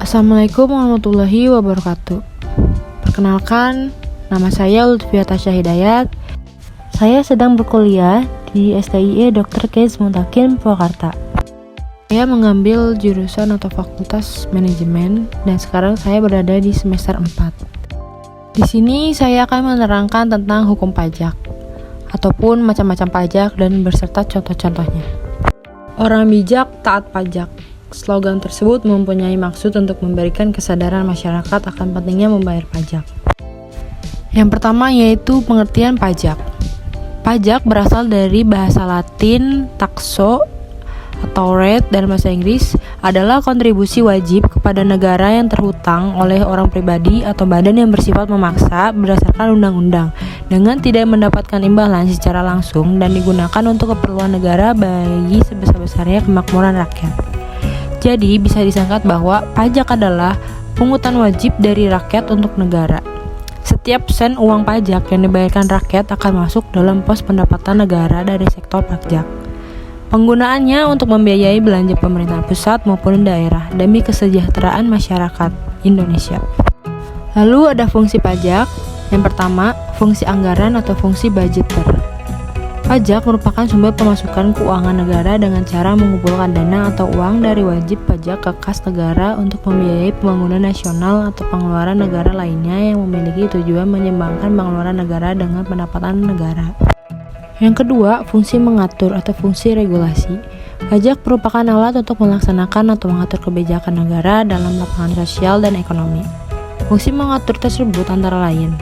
Assalamualaikum warahmatullahi wabarakatuh. Perkenalkan, nama saya Lutfia Tasya Hidayat. Saya sedang berkuliah di STIE Dr. Kez Muntakin, Purwakarta. Saya mengambil jurusan atau fakultas manajemen dan sekarang saya berada di semester 4. Di sini saya akan menerangkan tentang hukum pajak ataupun macam-macam pajak dan beserta contoh-contohnya. Orang bijak taat pajak. Slogan tersebut mempunyai maksud untuk memberikan kesadaran masyarakat akan pentingnya membayar pajak. Yang pertama yaitu pengertian pajak. Pajak berasal dari bahasa Latin taxo atau rate dalam bahasa Inggris adalah kontribusi wajib kepada negara yang terhutang oleh orang pribadi atau badan yang bersifat memaksa berdasarkan undang-undang dengan tidak mendapatkan imbalan secara langsung dan digunakan untuk keperluan negara bagi sebesar-besarnya kemakmuran rakyat. Jadi bisa disangkat bahwa pajak adalah pungutan wajib dari rakyat untuk negara. Setiap sen uang pajak yang dibayarkan rakyat akan masuk dalam pos pendapatan negara dari sektor pajak. Penggunaannya untuk membiayai belanja pemerintah pusat maupun daerah demi kesejahteraan masyarakat Indonesia. Lalu ada fungsi pajak. Yang pertama, fungsi anggaran atau fungsi budgeter. Pajak merupakan sumber pemasukan keuangan negara dengan cara mengumpulkan dana atau uang dari wajib pajak ke kas negara untuk membiayai pembangunan nasional atau pengeluaran negara lainnya yang memiliki tujuan menyeimbangkan pengeluaran negara dengan pendapatan negara. Yang kedua, fungsi mengatur atau fungsi regulasi. Pajak merupakan alat untuk melaksanakan atau mengatur kebijakan negara dalam lapangan sosial dan ekonomi. Fungsi mengatur tersebut antara lain: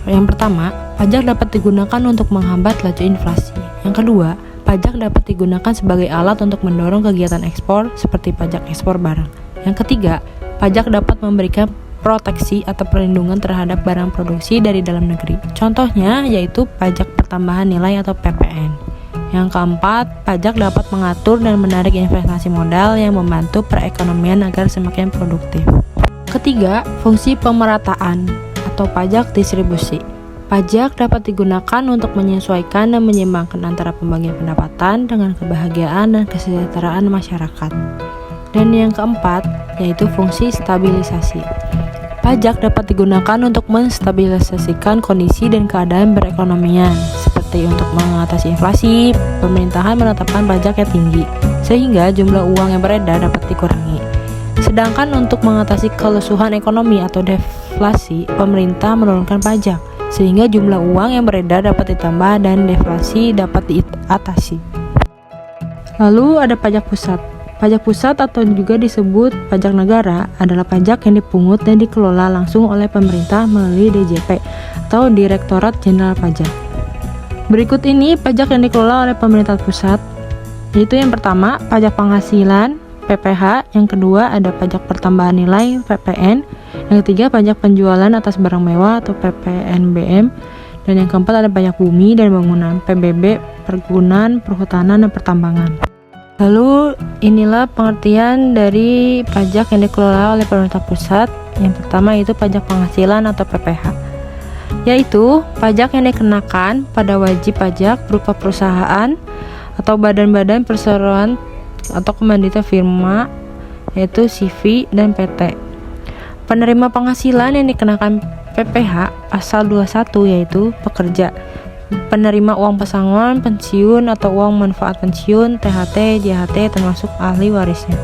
yang pertama, pajak dapat digunakan untuk menghambat laju inflasi. Yang kedua, pajak dapat digunakan sebagai alat untuk mendorong kegiatan ekspor seperti pajak ekspor barang. Yang ketiga, pajak dapat memberikan proteksi atau perlindungan terhadap barang produksi dari dalam negeri. Contohnya yaitu pajak pertambahan nilai atau PPN. Yang keempat, pajak dapat mengatur dan menarik investasi modal yang membantu perekonomian agar semakin produktif. Ketiga, fungsi pemerataan atau pajak distribusi. Pajak dapat digunakan untuk menyesuaikan dan menyeimbangkan antara pembagian pendapatan dengan kebahagiaan dan kesejahteraan masyarakat. Dan yang keempat, yaitu fungsi stabilisasi. Pajak dapat digunakan untuk menstabilisasikan kondisi dan keadaan perekonomian, seperti untuk mengatasi inflasi. Pemerintahan menetapkan pajak yang tinggi, sehingga jumlah uang yang beredar dapat dikurangi. Sedangkan untuk mengatasi kelesuhan ekonomi atau deflasi, pemerintah menurunkan pajak, sehingga jumlah uang yang beredar dapat ditambah dan deflasi dapat diatasi. Lalu ada pajak pusat. Pajak pusat atau juga disebut pajak negara adalah pajak yang dipungut dan dikelola langsung oleh pemerintah melalui DJP atau Direktorat Jenderal Pajak. Berikut ini pajak yang dikelola oleh pemerintah pusat, yaitu yang pertama pajak penghasilan PPH, yang kedua ada pajak pertambahan nilai PPN, yang ketiga pajak penjualan atas barang mewah atau PPNBM, dan yang keempat ada pajak bumi dan bangunan PBB, perkebunan, perhutanan, dan pertambangan. Lalu inilah pengertian dari pajak yang dikelola oleh pemerintah pusat. Yang pertama itu pajak penghasilan atau PPH, yaitu pajak yang dikenakan pada wajib pajak berupa perusahaan atau badan-badan perseroan atau komandita firma, yaitu CV dan PT. Penerima penghasilan yang dikenakan PPH pasal 21 yaitu pekerja, penerima uang pesangon, pensiun atau uang manfaat pensiun, THT, JHT termasuk ahli warisnya.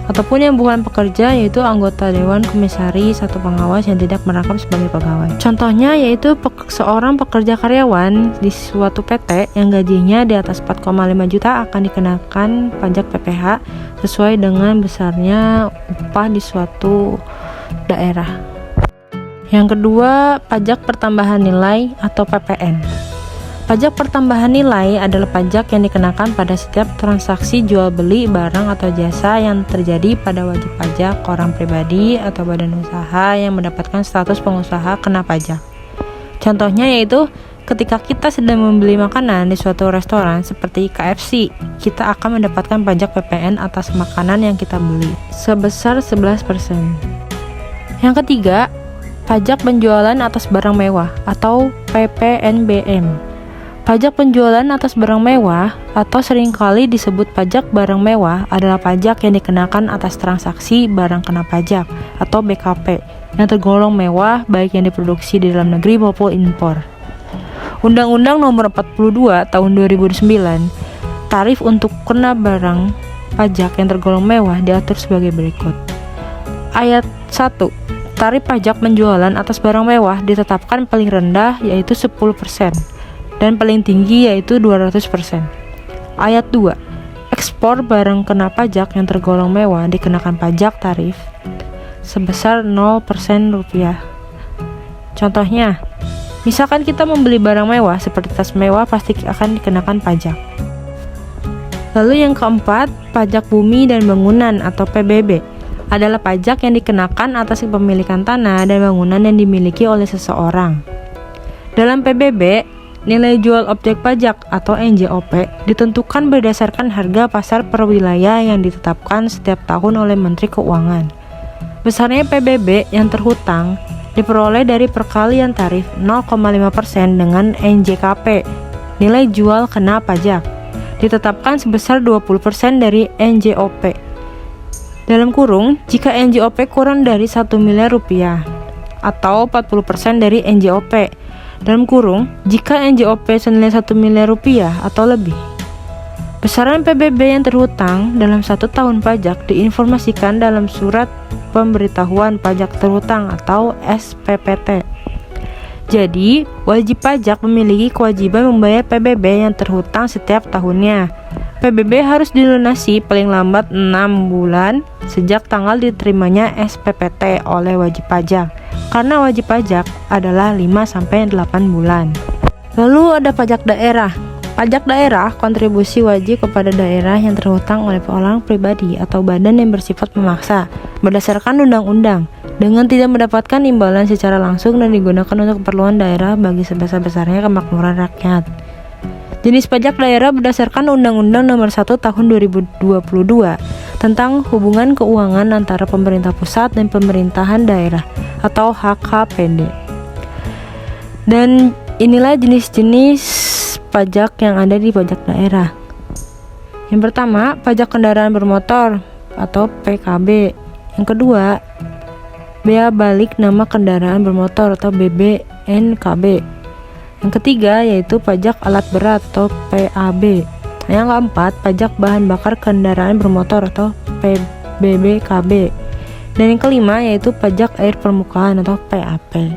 Ataupun yang bukan pekerja yaitu anggota dewan komisaris atau pengawas yang tidak merangkap sebagai pegawai. Contohnya yaitu seorang pekerja karyawan di suatu PT yang gajinya di atas 4,5 juta akan dikenakan pajak PPH sesuai dengan besarnya upah di suatu daerah. Yang kedua, pajak pertambahan nilai atau PPN. Pajak pertambahan nilai adalah pajak yang dikenakan pada setiap transaksi jual beli barang atau jasa yang terjadi pada wajib pajak orang pribadi atau badan usaha yang mendapatkan status pengusaha kena pajak. Contohnya yaitu ketika kita sedang membeli makanan di suatu restoran seperti KFC, kita akan mendapatkan pajak PPN atas makanan yang kita beli sebesar 11%. Yang ketiga, pajak penjualan atas barang mewah atau PPNBM. Pajak penjualan atas barang mewah atau seringkali disebut pajak barang mewah adalah pajak yang dikenakan atas transaksi barang kena pajak atau BKP yang tergolong mewah baik yang diproduksi di dalam negeri maupun impor. Undang-Undang Nomor 42 Tahun 2009, tarif untuk kena barang pajak yang tergolong mewah diatur sebagai berikut. Ayat 1. Tarif pajak penjualan atas barang mewah ditetapkan paling rendah yaitu 10% dan paling tinggi yaitu 200%. Ayat 2. Ekspor barang kena pajak yang tergolong mewah dikenakan pajak tarif sebesar 0% rupiah. Contohnya, misalkan kita membeli barang mewah seperti tas mewah pasti akan dikenakan pajak. Lalu yang keempat, pajak bumi dan bangunan atau PBB adalah pajak yang dikenakan atas kepemilikan tanah dan bangunan yang dimiliki oleh seseorang. Dalam PBB, nilai jual objek pajak atau NJOP ditentukan berdasarkan harga pasar per wilayah yang ditetapkan setiap tahun oleh Menteri Keuangan. Besarnya PBB yang terhutang diperoleh dari perkalian tarif 0,5% dengan NJKP, nilai jual kena pajak, ditetapkan sebesar 20% dari NJOP. Dalam kurung, jika NJOP kurang dari 1 miliar rupiah atau 40% dari NJOP. Dalam kurung, jika NJOP senilai 1 miliar rupiah atau lebih. Besaran PBB yang terhutang dalam 1 tahun pajak diinformasikan dalam surat pemberitahuan pajak terhutang atau SPPT. Jadi, wajib pajak memiliki kewajiban membayar PBB yang terhutang setiap tahunnya. PBB harus dilunasi paling lambat 6 bulan sejak tanggal diterimanya SPPT oleh wajib pajak, karena wajib pajak adalah 5-8 bulan. Lalu ada pajak daerah. Pajak daerah kontribusi wajib kepada daerah yang terhutang oleh orang pribadi atau badan yang bersifat memaksa berdasarkan undang-undang dengan tidak mendapatkan imbalan secara langsung dan digunakan untuk keperluan daerah bagi sebesar-besarnya kemakmuran rakyat. Jenis pajak daerah berdasarkan Undang-Undang Nomor 1 Tahun 2022 tentang hubungan keuangan antara pemerintah pusat dan pemerintahan daerah atau HKPD. Dan inilah jenis-jenis pajak yang ada di pajak daerah. Yang pertama, pajak kendaraan bermotor atau PKB. Yang kedua, bea balik nama kendaraan bermotor atau BBNKB. Yang ketiga yaitu pajak alat berat atau PAB. Yang keempat, pajak bahan bakar kendaraan bermotor atau PBBKB. Dan yang kelima yaitu pajak air permukaan atau PAP.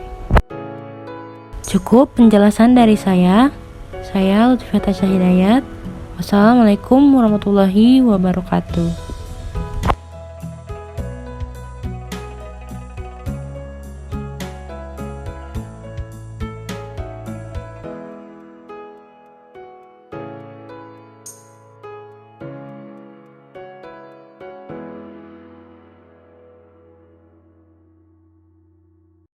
Cukup penjelasan dari saya. Saya Lutfiata Syahidayat. Wassalamualaikum warahmatullahi wabarakatuh.